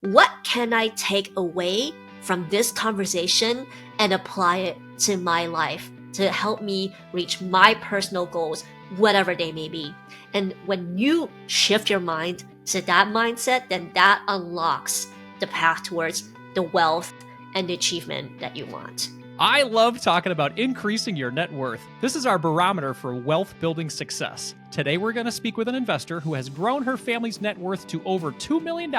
what can I take away from this conversation and apply it to my life to help me reach my personal goals, whatever they may be. And when you shift your mind to that mindset, then that unlocks the path towards the wealth and the achievement that you want. I love talking about increasing your net worth. This is our barometer for wealth building success. Today, we're going to speak with an investor who has grown her family's net worth to over $2 million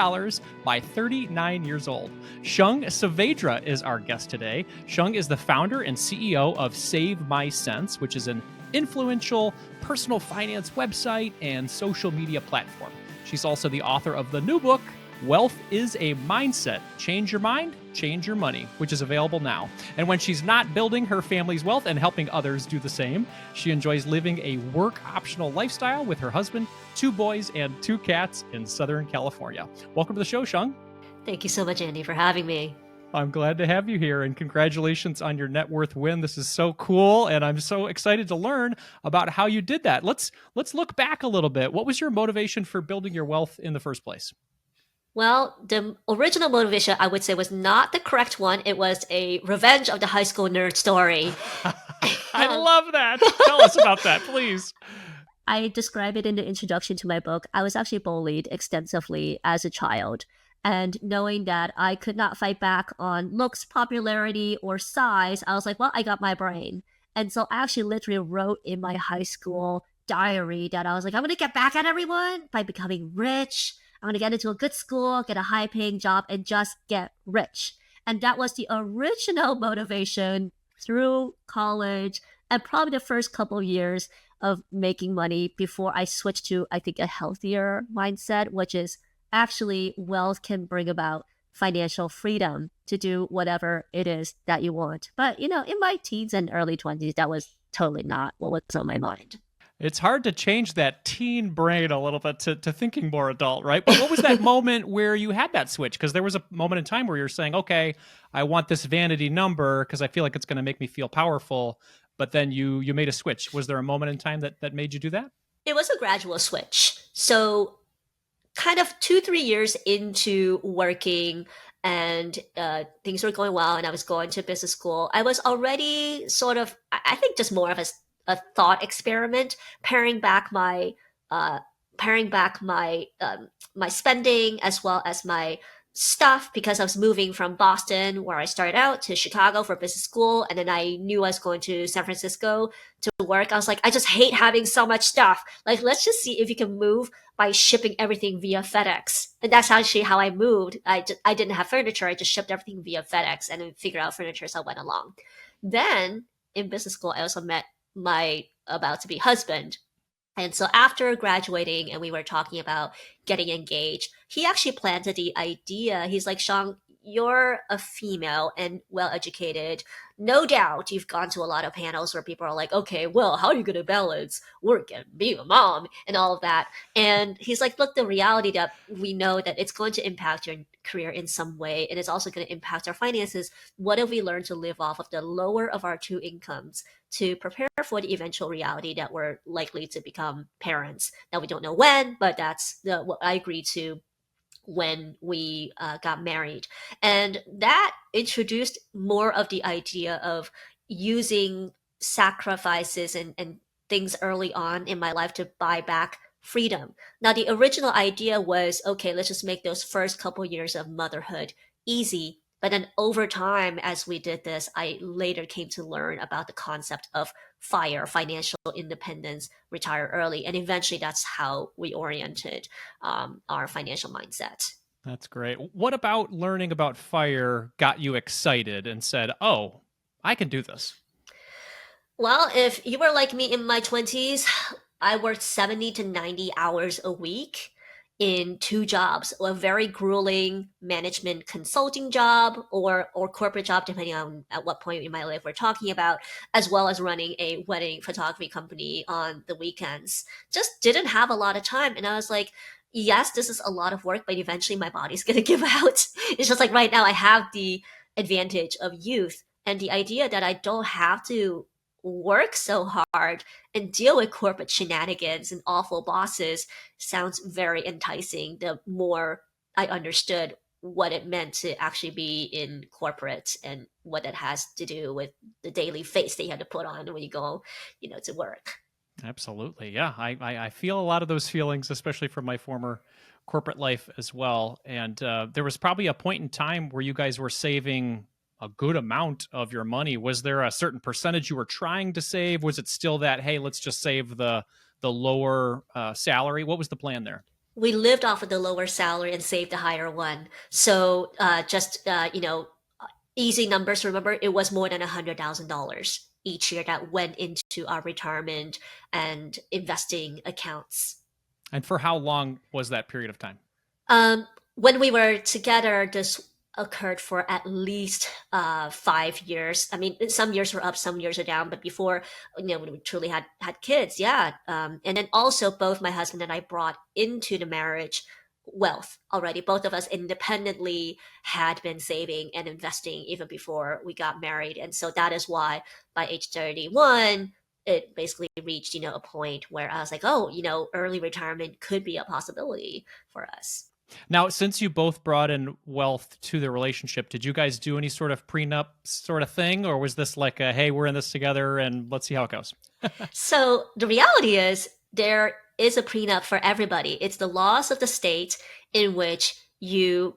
by 39 years old. Shang Saavedra is our guest today. Shang is the founder and CEO of Save My Sense, which is an influential personal finance website and social media platform. She's also the author of the new book, Wealth is a Mindset. Change your mind, change your money, which is available now. And when she's not building her family's wealth and helping others do the same, she enjoys living a work-optional lifestyle with her husband, 2 boys, and 2 cats in Southern California. Welcome to the show, Shang. Thank you so much, Andy, for having me. I'm glad to have you here, and congratulations on your net worth win. This is so cool, and I'm so excited to learn about how you did that. Let's look back a little bit. What was your motivation for building your wealth in the first place? Well, the original motivation, I would say, was not the correct one. It was a revenge of the high school nerd story. I love that. Tell us about that, please. I describe it in the introduction to my book. I was actually bullied extensively as a child. And knowing that I could not fight back on looks, popularity, or size, I was like, well, I got my brain. And so I actually literally wrote in my high school diary that I was like, I'm going to get back at everyone by becoming rich. I'm going to get into a good school, get a high paying job, and just get rich. And that was the original motivation through college and probably the first couple of years of making money before I switched to, I think, a healthier mindset, which is actually wealth can bring about financial freedom to do whatever it is that you want. But, in my teens and early 20s, that was totally not what was on my mind. It's hard to change that teen brain a little bit to thinking more adult, right? But what was that moment where you had that switch? Because there was a moment in time where you're saying, okay, I want this vanity number because I feel like it's going to make me feel powerful. But then you made a switch. Was there a moment in time that made you do that? It was a gradual switch. So kind of 2-3 years into working and things were going well and I was going to business school, I was already sort of, I think, just more of a thought experiment, paring back my my spending as well as my stuff, because I was moving from Boston, where I started out, to Chicago for business school, and then I knew I was going to San Francisco to work. I was like, I just hate having so much stuff. Like, let's just see if you can move by shipping everything via FedEx. And that's actually how I moved. I didn't have furniture. I just shipped everything via FedEx and then figured out furniture as I went along. Then in business school, I also met my about to be husband. And so after graduating and we were talking about getting engaged, he actually planted the idea. He's like, Shang, you're a female and well educated. No doubt you've gone to a lot of panels where people are like, okay, well, how are you going to balance work and being a mom and all of that? And he's like, look, the reality that we know that it's going to impact your career in some way, and it's also going to impact our finances. What if we learn to live off of the lower of our 2 incomes to prepare for the eventual reality that we're likely to become parents? Now, we don't know when, but that's what I agreed to when we got married. And that introduced more of the idea of using sacrifices and things early on in my life to buy back freedom. Now, the original idea was, okay, let's just make those first couple years of motherhood easy. But then over time, as we did this, I later came to learn about the concept of FIRE, financial independence, retire early. And eventually that's how we oriented our financial mindset. That's great. What about learning about FIRE got you excited and said, oh, I can do this? Well, if you were like me in my 20s, I worked 70 to 90 hours a week in 2 jobs, a very grueling management consulting job or corporate job, depending on at what point in my life we're talking about, as well as running a wedding photography company on the weekends. Just didn't have a lot of time. And I was like, yes, this is a lot of work, but eventually my body's going to give out. It's just like right now I have the advantage of youth and the idea that I don't have to work so hard and deal with corporate shenanigans and awful bosses sounds very enticing the more I understood what it meant to actually be in corporate and what that has to do with the daily face that you have to put on when you go, to work. Absolutely. Yeah. I feel a lot of those feelings, especially from my former corporate life as well. And there was probably a point in time where you guys were saving a good amount of your money. Was there a certain percentage you were trying to save? Was it still that, hey, let's just save the lower salary? What was the plan there? We lived off of the lower salary and saved the higher one. So just easy numbers. Remember, it was more than $100,000 each year that went into our retirement and investing accounts. And for how long was that period of time? When we were together, this occurred for at least 5 years. I mean, some years were up, some years are down. But before, when we truly had kids, yeah. And then also, both my husband and I brought into the marriage wealth already. Both of us independently had been saving and investing even before we got married, and so that is why by age 31 it basically reached a point where I was like, oh, early retirement could be a possibility for us. Now, since you both brought in wealth to the relationship, did you guys do any sort of prenup sort of thing? Or was this like a, hey, we're in this together and let's see how it goes? So the reality is there is a prenup for everybody. It's the laws of the state in which you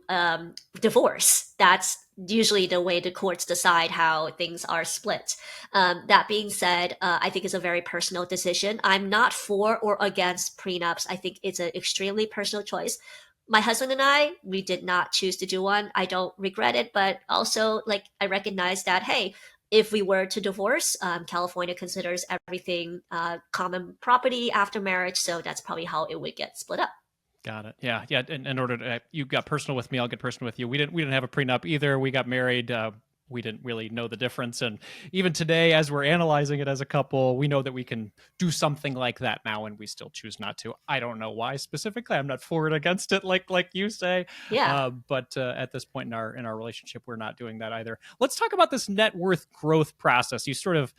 divorce. That's usually the way the courts decide how things are split. That being said, I think it's a very personal decision. I'm not for or against prenups. I think it's an extremely personal choice. My husband and I, we did not choose to do one. I don't regret it, but also, like, I recognize that, hey, if we were to divorce, California considers everything common property after marriage, so that's probably how it would get split up. Got it. Yeah, yeah. In order to, you got personal with me, I'll get personal with you. We didn't have a prenup either. We got married. We didn't really know the difference, and even today, as we're analyzing it as a couple, we know that we can do something like that now, and we still choose not to. I don't know why specifically. I'm not for it, against it, like you say. Yeah. But at this point in our relationship, we're not doing that either. Let's talk about this net worth growth process. You sort of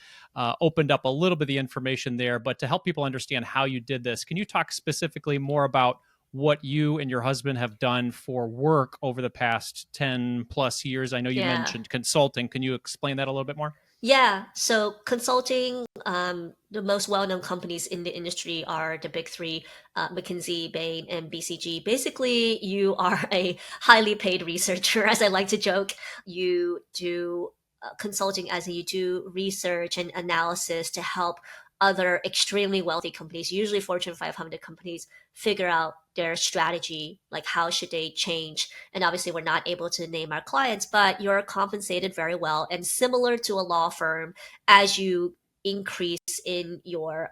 opened up a little bit of the information there, but to help people understand how you did this, can you talk specifically more about what you and your husband have done for work over the past 10 plus years? I know you Yeah. mentioned consulting. Can you explain that a little bit more? Yeah. So consulting, the most well-known companies in the industry are the big three, McKinsey, Bain, and BCG. Basically, you are a highly paid researcher, as I like to joke. You do consulting as you do research and analysis to help other extremely wealthy companies, usually Fortune 500 companies, figure out their strategy, like how should they change. And obviously, we're not able to name our clients, but you're compensated very well. And similar to a law firm, as you increase in your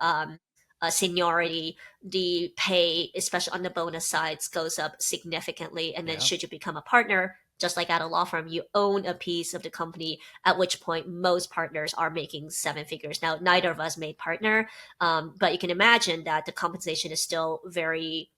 seniority, the pay, especially on the bonus sides, goes up significantly. And then, Yeah. should you become a partner, just like at a law firm, you own a piece of the company, at which point most partners are making seven figures. Now, neither of us made partner, but you can imagine that the compensation is still very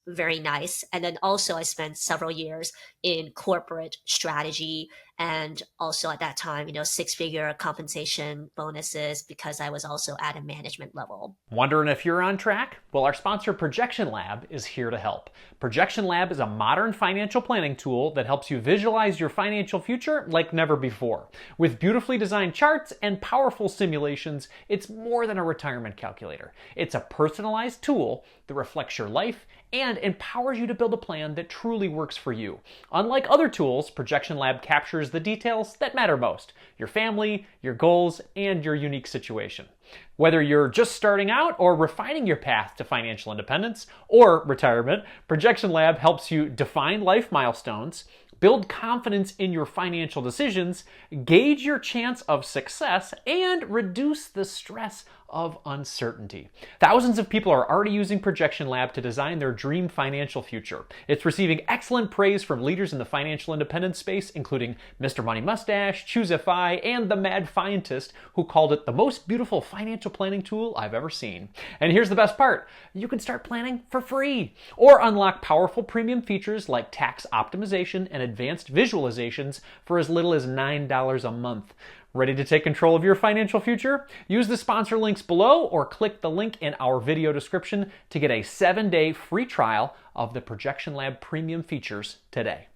nice. And then also, I spent several years in corporate strategy, and also at that time, six-figure compensation bonuses because I was also at a management level. Wondering if you're on track? Well, our sponsor ProjectionLab is here to help. ProjectionLab is a modern financial planning tool that helps you visualize your financial future like never before. With beautifully designed charts and powerful simulations, it's more than a retirement calculator. It's a personalized tool that reflects your life and empowers you to build a plan that truly works for you. Unlike other tools, ProjectionLab captures the details that matter most: your family, your goals, and your unique situation. Whether you're just starting out or refining your path to financial independence or retirement, ProjectionLab helps you define life milestones, build confidence in your financial decisions, gauge your chance of success, and reduce the stress of uncertainty. Thousands of people are already using ProjectionLab to design their dream financial future. It's receiving excellent praise from leaders in the financial independence space, including Mr. Money Mustache, ChooseFI, and the Mad Fientist, who called it the most beautiful financial planning tool I've ever seen. And here's the best part: you can start planning for free, or unlock powerful premium features like tax optimization and advanced visualizations for as little as $9 a month. Ready to take control of your financial future? Use the sponsor links below or click the link in our video description to get a 7-day free trial of the ProjectionLab premium features today.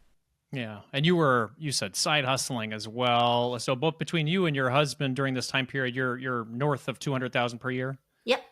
Yeah. And you said side hustling as well. So both between you and your husband during this time period, you're north of 200,000 per year. Yep.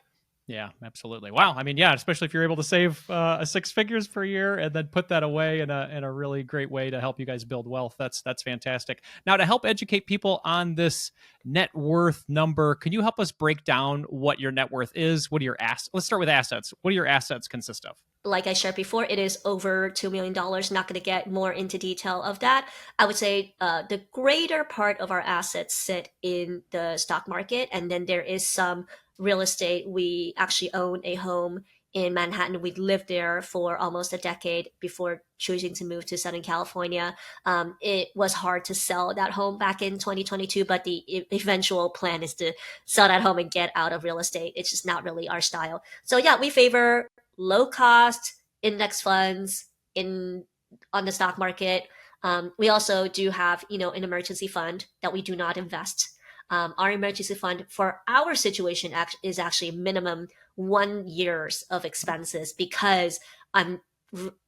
Yeah, absolutely. Wow. I mean, yeah, especially if you're able to save a six figures per year and then put that away in a really great way to help you guys build wealth. That's fantastic. Now, to help educate people on this net worth number, can you help us break down what your net worth is? What are your assets? Let's start with assets. What do your assets consist of? Like I shared before, it is over $2 million. Not going to get more into detail of that. I would say the greater part of our assets sit in the stock market, and then there is some real estate. We actually own a home in Manhattan. We lived there for almost a decade before choosing to move to Southern California. It was hard to sell that home back in 2022, but the eventual plan is to sell that home and get out of real estate. It's just not really our style. So yeah, we favor low cost index funds in on the stock market. We also do have, an emergency fund that we do not invest. Our emergency fund for our situation is actually minimum 1 year's of expenses because I'm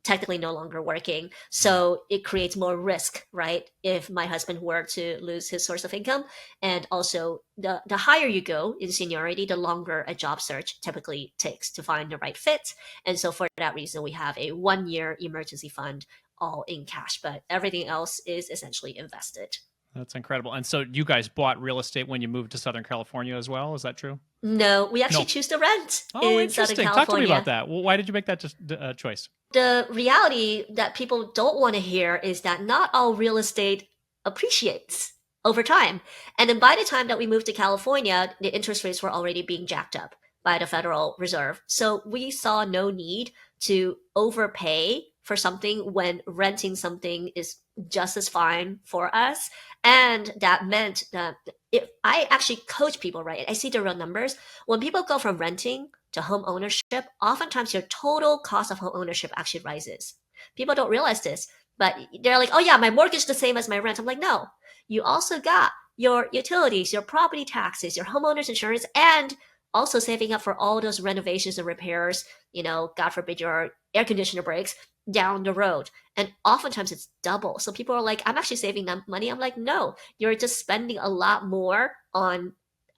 technically no longer working. So it creates more risk, right? If my husband were to lose his source of income. And also, the higher you go in seniority, the longer a job search typically takes to find the right fit. And so for that reason, we have a 1 year emergency fund all in cash, but everything else is essentially invested. That's incredible. And so you guys bought real estate when you moved to Southern California as well. Is that true? No, we actually No. choose to rent Oh, in Southern interesting. Talk to me about California. that. Well, why did you make that choice? The reality that people don't want to hear is that not all real estate appreciates over time. And then by the time that we moved to California, the interest rates were already being jacked up by the Federal Reserve. So we saw no need to overpay for something when renting something is just as fine for us. And that meant that if I actually coach people, right? I see the real numbers. When people go from renting to home ownership, oftentimes your total cost of home ownership actually rises. People don't realize this, but they're like, oh yeah, my mortgage is the same as my rent. I'm like, no, you also got your utilities, your property taxes, your homeowner's insurance, and also saving up for all those renovations and repairs, God forbid your air conditioner breaks down the road. And oftentimes it's double. So people are like, I'm actually saving them money. I'm like, no, you're just spending a lot more on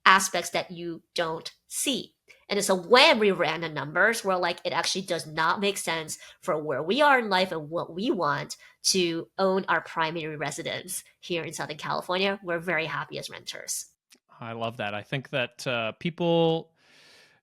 aspects that you don't see. And so when we ran the numbers, we're like, it actually does not make sense for where we are in life and what we want to own our primary residence here in Southern California. We're very happy as renters. I love that. I think that people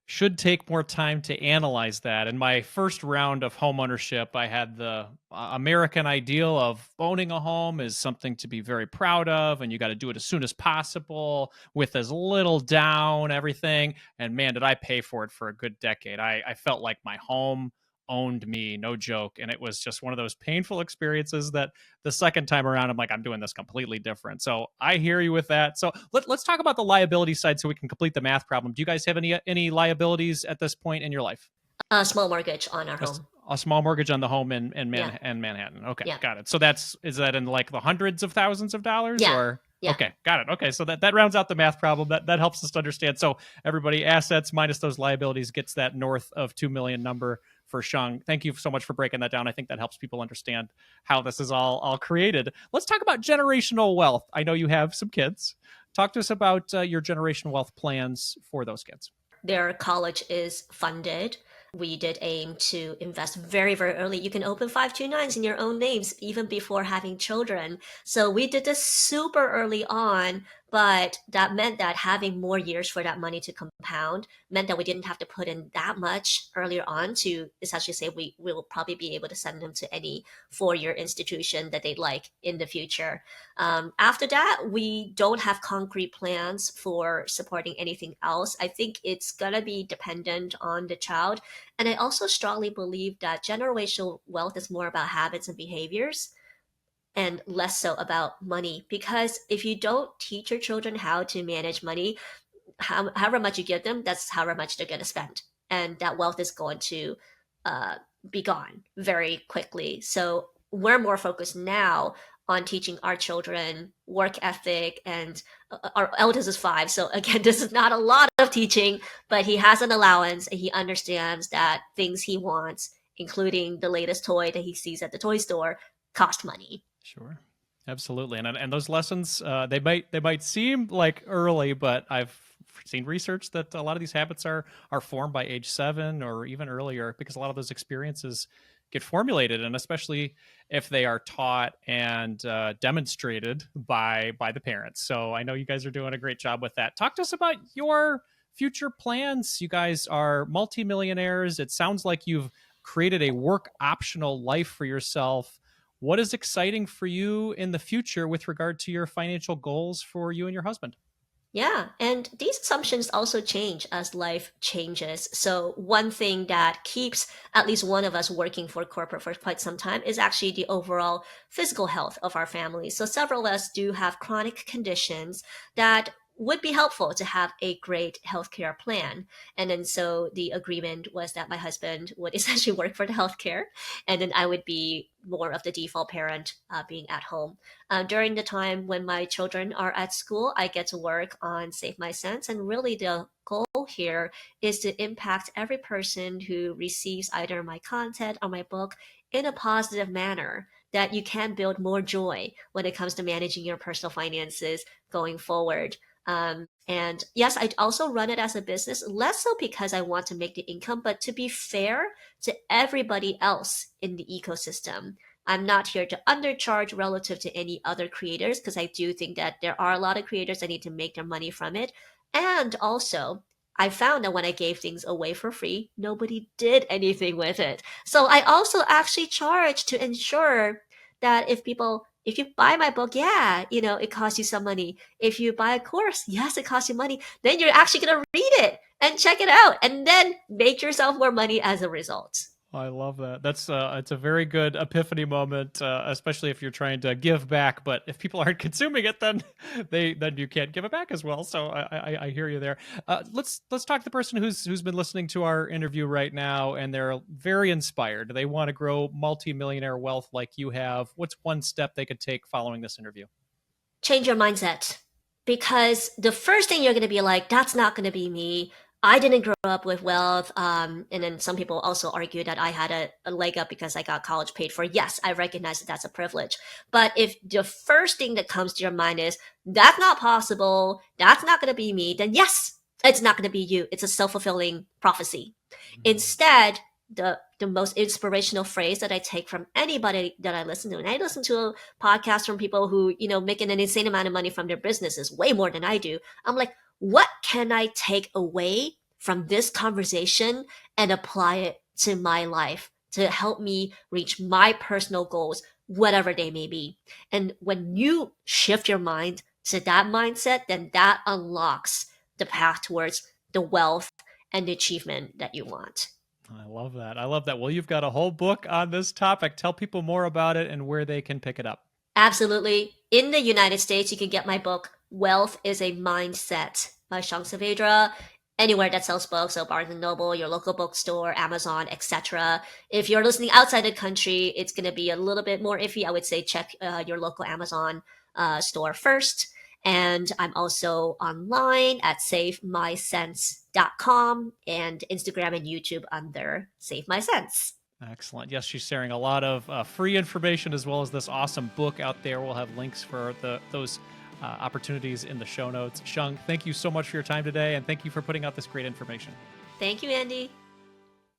should take more time to analyze that. In my first round of home ownership, I had the American ideal of owning a home is something to be very proud of, and you got to do it as soon as possible with as little down, everything. And man, did I pay for it for a good decade. I felt like my home owned me, no joke. And it was just one of those painful experiences that the second time around, I'm like, I'm doing this completely different. So I hear you with that. So let's talk about the liability side so we can complete the math problem. Do you guys have any liabilities at this point in your life? A small mortgage on our home. A small mortgage on the home in Yeah. Manhattan. Okay, Yeah. got it. So is that in like the hundreds of thousands of dollars? Yeah. Or Yeah. okay, got it. Okay, so that rounds out the math problem. That helps us to understand. So everybody, assets minus those liabilities gets that north of 2 million number for Shang. Thank you so much for breaking that down. I think that helps people understand how this is all created. Let's talk about generational wealth. I know you have some kids. Talk to us about your generational wealth plans for those kids. Their college is funded. We did aim to invest very, very early. You can open 529s in your own names even before having children. So we did this super early on, but that meant that having more years for that money to compound meant that we didn't have to put in that much earlier on to essentially say we will probably be able to send them to any 4-year institution that they'd like in the future. After that, we don't have concrete plans for supporting anything else. I think it's going to be dependent on the child. And I also strongly believe that generational wealth is more about habits and behaviors and less so about money. Because if you don't teach your children how to manage money, however much you give them, that's however much they're going to spend. And that wealth is going to be gone very quickly. So we're more focused now on teaching our children work ethic, and our eldest is 5. So again, this is not a lot of teaching, but he has an allowance and he understands that things he wants, including the latest toy that he sees at the toy store, cost money. Sure. Absolutely. And those lessons, they might seem like early, but I've seen research that a lot of these habits are formed by age 7 or even earlier, because a lot of those experiences get formulated, and especially if they are taught and demonstrated by the parents. So I know you guys are doing a great job with that. Talk to us about your future plans. You guys are multimillionaires. It sounds like you've created a work optional life for yourself. What is exciting for you in the future with regard to your financial goals for you and your husband? Yeah, and these assumptions also change as life changes. So, one thing that keeps at least one of us working for corporate for quite some time is actually the overall physical health of our family. So, several of us do have chronic conditions that would be helpful to have a great healthcare plan. And then, so the agreement was that my husband would essentially work for the healthcare, and then I would be more of the default parent, being at home. During the time when my children are at school, I get to work on Save My Sense. And really, the goal here is to impact every person who receives either my content or my book in a positive manner, that you can build more joy when it comes to managing your personal finances going forward. And yes, I also run it as a business, less so because I want to make the income, but to be fair to everybody else in the ecosystem. I'm not here to undercharge relative to any other creators, because I do think that there are a lot of creators that need to make their money from it. And also, I found that when I gave things away for free, nobody did anything with it. So I also actually charge to ensure that if you buy my book, yeah, it costs you some money. If you buy a course, yes, it costs you money. Then you're actually going to read it and check it out and then make yourself more money as a result. I love that. That's it's a very good epiphany moment, especially if you're trying to give back. But if people aren't consuming it, then then you can't give it back as well. So I hear you there. Let's talk to the person who's been listening to our interview right now, and they're very inspired. They want to grow multi-millionaire wealth like you have. What's one step they could take following this interview? Change your mindset, because the first thing you're going to be like, that's not going to be me. I didn't grow up with wealth. And then some people also argue that I had a leg up because I got college paid for. Yes, I recognize that that's a privilege. But if the first thing that comes to your mind is, that's not possible, that's not going to be me, then yes, it's not going to be you. It's a self fulfilling prophecy. Instead, the most inspirational phrase that I take from anybody that I listen to, and I listen to podcasts from people who, making an insane amount of money from their businesses, way more than I do. I'm like, what can I take away from this conversation and apply it to my life to help me reach my personal goals, whatever they may be? And when you shift your mind to that mindset, then that unlocks the path towards the wealth and the achievement that you want. I love that. I love that. Well, you've got a whole book on this topic. Tell people more about it and where they can pick it up. Absolutely. In the United States, you can get my book, Wealth is a Mindset by Shang Saavedra, anywhere that sells books, so Barnes& and Noble, your local bookstore, Amazon, etc. If you're listening outside the country, it's going to be a little bit more iffy. I would say check your local Amazon store first. And I'm also online at savemysense.com and Instagram and YouTube under Save My Sense. Excellent. Yes, she's sharing a lot of free information as well as this awesome book out there. We'll have links for those opportunities in the show notes. Shang, thank you so much for your time today, and thank you for putting out this great information. Thank you, Andy.